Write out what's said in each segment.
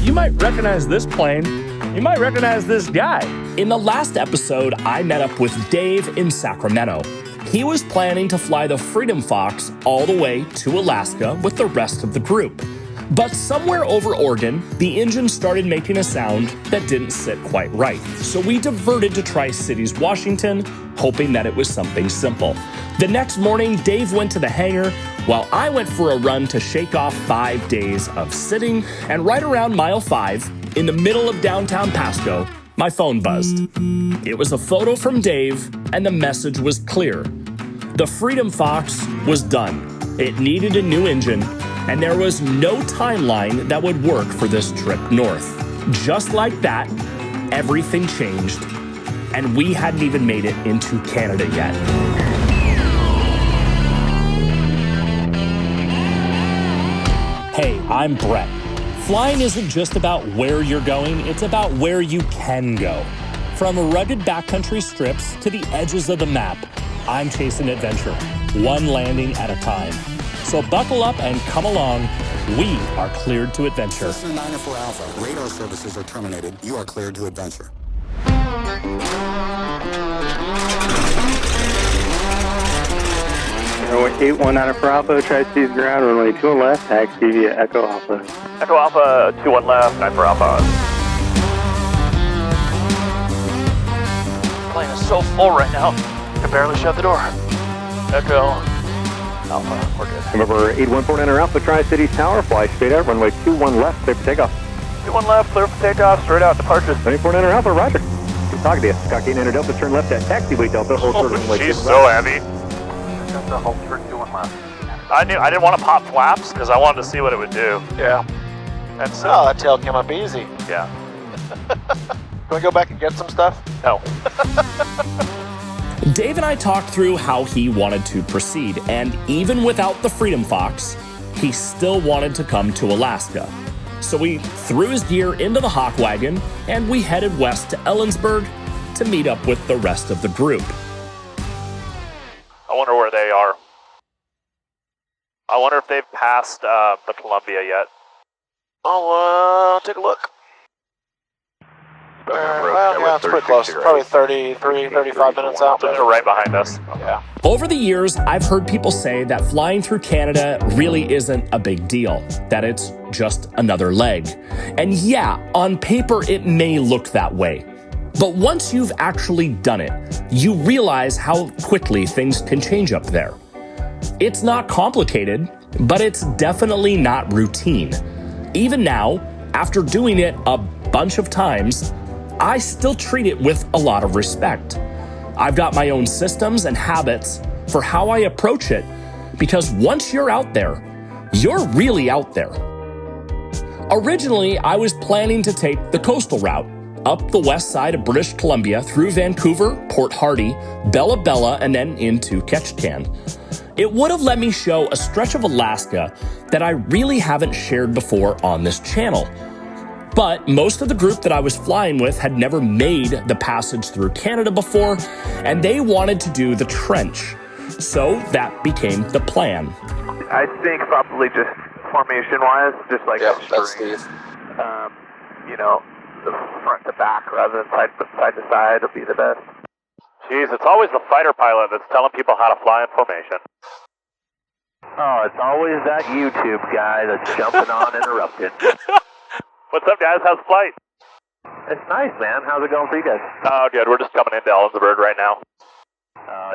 You might recognize this plane. You might recognize this guy. In the last episode, I met up with Dave in Sacramento. He was planning to fly the Freedom Fox all the way to Alaska with the rest of the group. But somewhere over Oregon, the engine started making a sound that didn't sit quite right. So we diverted to Tri-Cities, Washington, hoping that it was something simple. The next morning, Dave went to the hangar while I went for a run to shake off 5 days of sitting. And right around mile 5, in the middle of downtown Pasco, my phone buzzed. It was a photo from Dave, and the message was clear. The Freedom Fox was done. It needed a new engine, and there was no timeline that would work for this trip north. Just like that, everything changed, and we hadn't even made it into Canada yet. Hey, I'm Brett. Flying isn't just about where you're going, it's about where you can go. From rugged backcountry strips to the edges of the map, I'm chasing adventure, one landing at a time. So buckle up and come along. We are cleared to adventure. Cessna 904 Alpha, radar services are terminated. You are cleared to adventure. Runway 819 for Alpha, Tri-Cities ground, runway 21 left, taxi via Echo Alpha. Echo Alpha, 21 left, 9 for Alpha. Plane is so full right now, I can barely shut the door. Echo Alpha, we're good. Remember 8149 Alpha, Tri-Cities Tower, fly straight out, runway 21 left, clear for takeoff. 21 left, clear for takeoff, straight out, departure. 24 Alpha, roger. Good talking to you. Cockade Enter Delta, turn left at taxiway Delta, hold short runway. She's so heavy. The whole turn 21 left. I didn't want to pop flaps because I wanted to see what it would do. Yeah. And so, Oh, that tail came up easy. yeah. Can we go back and get some stuff? No. Dave and I talked through how he wanted to proceed, and even without the Freedom Fox, he still wanted to come to Alaska. So we threw his gear into the Hawkwagon, and we headed west to Ellensburg to meet up with the rest of the group. I wonder where they are. I wonder if they've passed the Columbia yet. I'll take a look. Well, yeah, it's pretty close. Probably 33, 35 minutes out. They're right behind us. Yeah. Over the years, I've heard people say that flying through Canada really isn't a big deal, that it's just another leg. And yeah, on paper, it may look that way. But once you've actually done it, you realize how quickly things can change up there. It's not complicated, but it's definitely not routine. Even now, after doing it a bunch of times, I still treat it with a lot of respect. I've got my own systems and habits for how I approach it, because once you're out there, you're really out there. Originally, I was planning to take the coastal route, up the west side of British Columbia through Vancouver, Port Hardy, Bella Bella, and then into Ketchikan. It would have let me show a stretch of Alaska that I really haven't shared before on this channel. But most of the group that I was flying with had never made the passage through Canada before, and they wanted to do the trench. So that became the plan. I think probably just formation-wise, just like Yeah, a that's string. Steve. You know, the front to back rather than side to side would be the best. Jeez, it's always the fighter pilot that's telling people how to fly in formation. Oh, it's always that YouTube guy that's jumping on interrupted. What's up, guys? How's the flight? It's nice, man. How's it going for you guys? Oh, good. We're just coming into Ellensburg right now.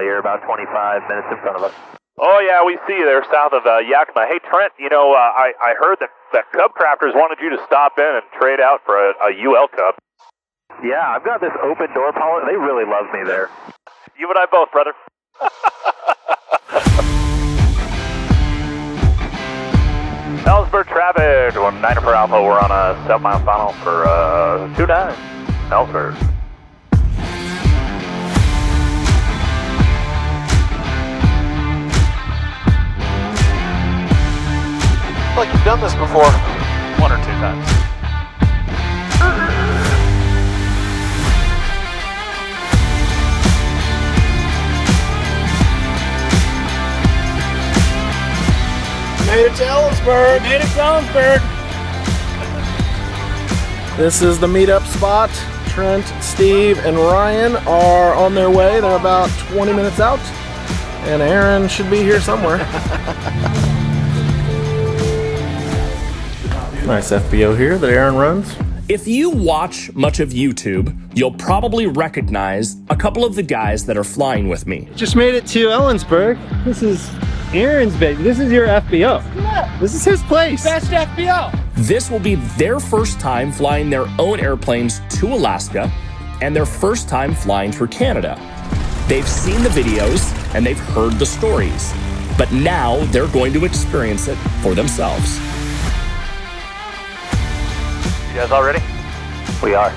You're about 25 minutes in front of us. Oh, yeah, we see you there south of Yakima. Hey, Trent, you know, I heard that Cub Crafters wanted you to stop in and trade out for a UL Cub. Yeah, I've got this open door policy. They really love me there. You and I both, brother. Ellensburg traffic, 9 for Alpha. We're on a 7-mile final for 29, Ellensburg. I feel like you've done this before. 1 or 2 times. Made it to Ellensburg. Made it to Ellensburg. This is the meetup spot. Trent, Steve, and Ryan are on their way. They're about 20 minutes out. And Aaron should be here somewhere. Nice FBO here that Aaron runs. If you watch much of YouTube, you'll probably recognize a couple of the guys that are flying with me. Just made it to Ellensburg. This is Aaron's baby. This is your FBO. Yeah. This is his place. Best FBO. This will be their first time flying their own airplanes to Alaska and their first time flying through Canada. They've seen the videos and they've heard the stories, but now they're going to experience it for themselves. You guys all ready? We are.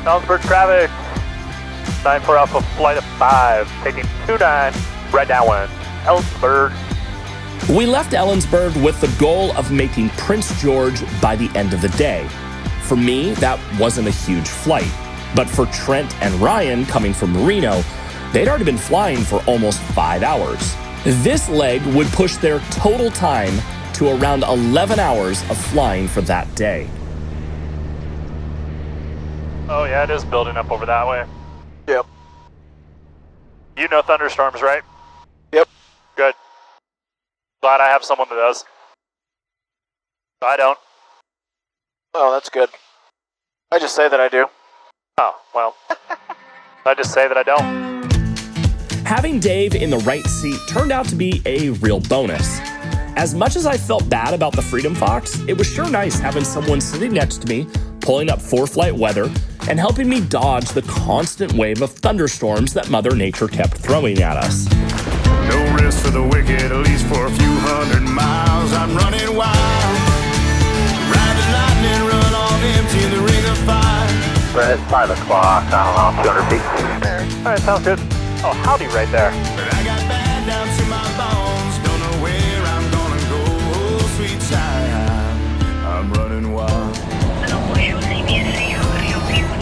Ellensburg traffic. 94 Alpha flight of 5, taking 29, right downwind. Ellensburg. We left Ellensburg with the goal of making Prince George by the end of the day. For me, that wasn't a huge flight, but for Trent and Ryan coming from Reno, they'd already been flying for almost 5 hours. This leg would push their total time to around 11 hours of flying for that day. Oh yeah, it is building up over that way. Yep. You know thunderstorms, right? Yep. Good. Glad I have someone that does. I don't. Oh, that's good. I just say that I do. Oh, well. I just say that I don't. Having Dave in the right seat turned out to be a real bonus. As much as I felt bad about the Freedom Fox, it was sure nice having someone sitting next to me, pulling up for-flight weather, and helping me dodge the constant wave of thunderstorms that Mother Nature kept throwing at us. No rest for the wicked, at least for a few hundred miles. I'm running wild. Ride the lightning, run on empty in the ring of fire. But it's 5 o'clock, I don't know, 200 feet. Alright, sounds good. Oh, howdy right there. But I got bad down to my bones. Don't know where I'm gonna go. Oh, sweet child, I'm running wild.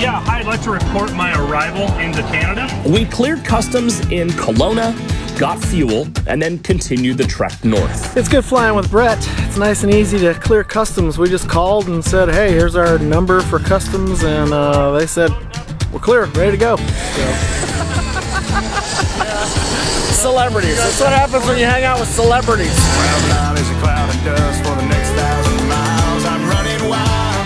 Yeah, I'd like to report my arrival into Canada. We cleared customs in Kelowna, got fuel, and then continued the trek north. It's good flying with Brett. It's nice and easy to clear customs. We just called and said, hey, here's our number for customs, and they said, we're clear, ready to go. So. Celebrities. That's what happens when you hang out with celebrities. Well, now there's a cloud of dust for the next 1,000 miles. I'm running wild.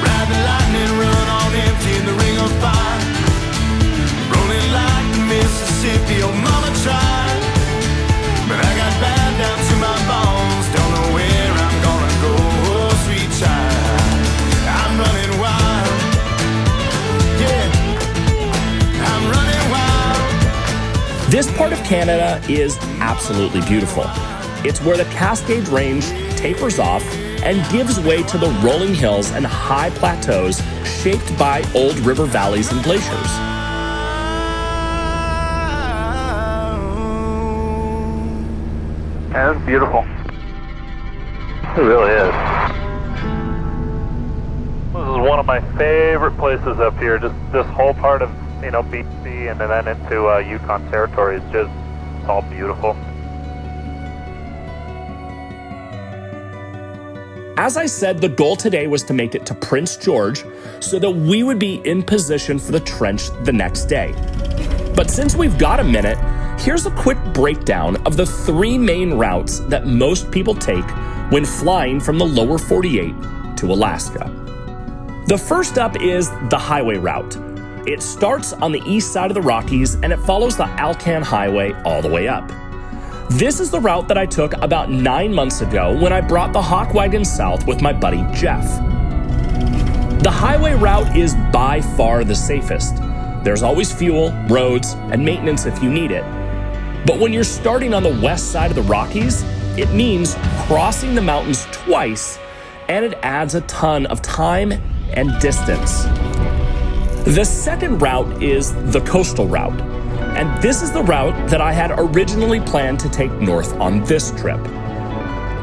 Ride the lightning, run on empty in the ring of fire. Rolling like the Mississippi, oh mama tried. But I got bad down to my bones. Don't know where I'm gonna go, oh sweet child. I'm running wild. Yeah, I'm running wild. This part of Canada is absolutely beautiful. It's where the Cascade Range tapers off and gives way to the rolling hills and high plateaus shaped by old river valleys and glaciers. And it's beautiful. It really is. This is one of my favorite places up here. Just this whole part of, BC and then into Yukon Territory is just, it's all beautiful. As I said, the goal today was to make it to Prince George so that we would be in position for the trench the next day. But since we've got a minute, here's a quick breakdown of the 3 main routes that most people take when flying from the lower 48 to Alaska. The first up is the highway route. It starts on the east side of the Rockies and it follows the Alcan Highway all the way up. This is the route that I took about 9 months ago when I brought the Hawkwagon south with my buddy Jeff. The highway route is by far the safest. There's always fuel, roads, and maintenance if you need it. But when you're starting on the west side of the Rockies, it means crossing the mountains twice, and it adds a ton of time and distance. The second route is the coastal route. And this is the route that I had originally planned to take north on this trip.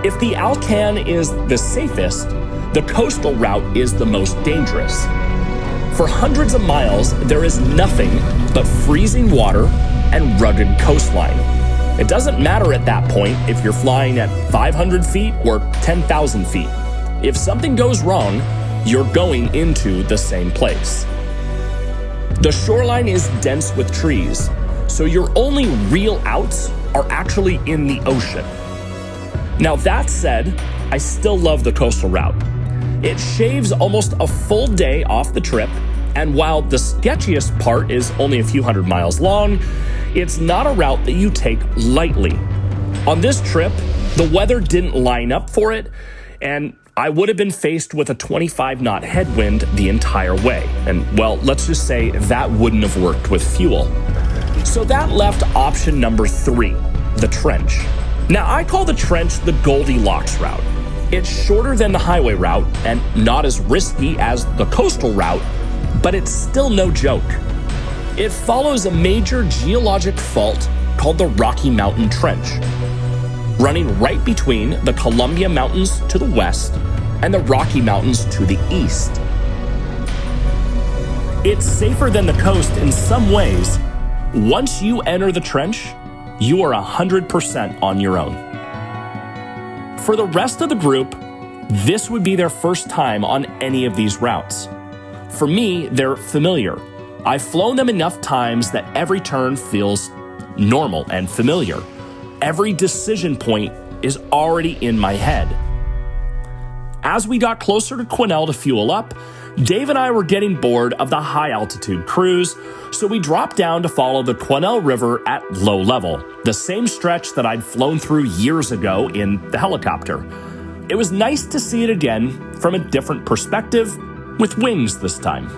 If the Alcan is the safest, the coastal route is the most dangerous. For hundreds of miles, there is nothing but freezing water and rugged coastline. It doesn't matter at that point if you're flying at 500 feet or 10,000 feet. If something goes wrong, you're going into the same place. The shoreline is dense with trees, so your only real outs are actually in the ocean. Now that said, I still love the coastal route. It shaves almost a full day off the trip, and while the sketchiest part is only a few hundred miles long, it's not a route that you take lightly. On this trip, the weather didn't line up for it, and I would have been faced with a 25-knot headwind the entire way. And, well, let's just say that wouldn't have worked with fuel. So that left option number 3, the trench. Now, I call the trench the Goldilocks route. It's shorter than the highway route and not as risky as the coastal route, but it's still no joke. It follows a major geologic fault called the Rocky Mountain Trench, running right between the Columbia Mountains to the west and the Rocky Mountains to the east. It's safer than the coast in some ways. Once you enter the trench, you are 100% on your own. For the rest of the group, this would be their first time on any of these routes. For me, they're familiar. I've flown them enough times that every turn feels normal and familiar. Every decision point is already in my head. As we got closer to Quesnel to fuel up, Dave and I were getting bored of the high-altitude cruise, so we dropped down to follow the Quesnel River at low level, the same stretch that I'd flown through years ago in the helicopter. It was nice to see it again from a different perspective, with wings this time.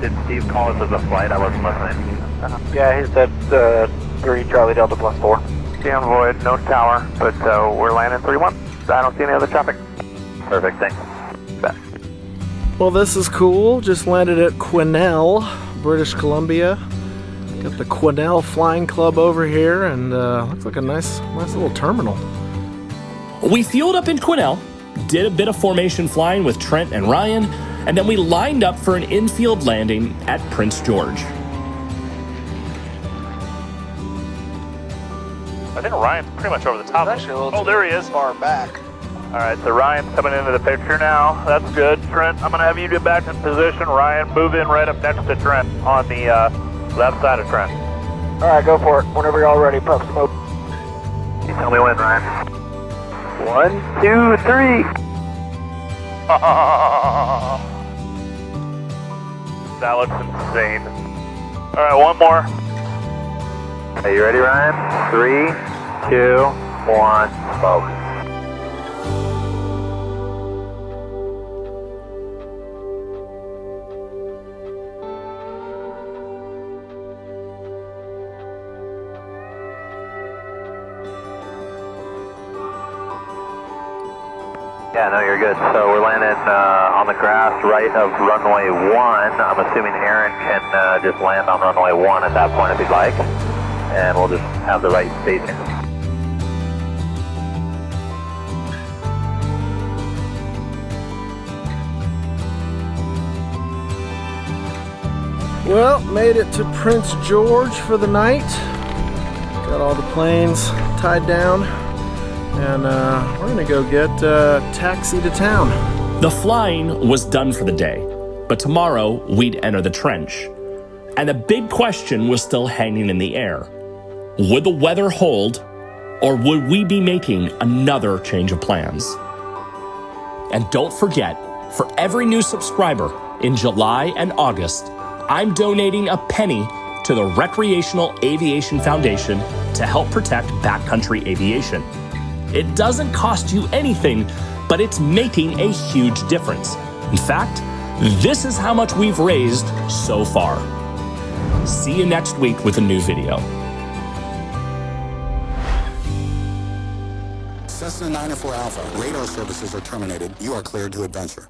Did Steve call us as a flight? I wasn't listening. Yeah, he said 3 Charlie Delta +4. Damn void, no tower, but we're landing 3-1. I don't see any other traffic. Perfect, thanks. Back. Well, this is cool. Just landed at Quesnel, British Columbia. Got the Quesnel Flying Club over here, and looks like a nice little terminal. We fueled up in Quesnel, did a bit of formation flying with Trent and Ryan, and then we lined up for an infield landing at Prince George. I think Ryan's pretty much over the top. Actually, a little oh, there he is. far back. All right, so Ryan's coming into the picture now. That's good. Trent, I'm going to have you get back in position. Ryan, move in right up next to Trent on the left side of Trent. All right, go for it. Whenever you're all ready, puff smoke. You tell me when, Ryan. 1, 2, 3. That looks insane. All right, one more. Are you ready, Ryan? 3, 2, 1, smoke. Yeah, no, you're good. So we're landing on the grass right of runway 1. I'm assuming Aaron can just land on runway 1 at that point if he'd like. And we'll just have the right spacing. Well, made it to Prince George for the night. Got all the planes tied down. And we're gonna go get a taxi to town. The flying was done for the day, but tomorrow we'd enter the trench. And the big question was still hanging in the air. Would the weather hold, or would we be making another change of plans? And don't forget, for every new subscriber in July and August, I'm donating a penny to the Recreational Aviation Foundation to help protect backcountry aviation. It doesn't cost you anything, but it's making a huge difference. In fact, this is how much we've raised so far. See you next week with a new video. Cessna 904 Alpha, radar services are terminated. You are cleared to adventure.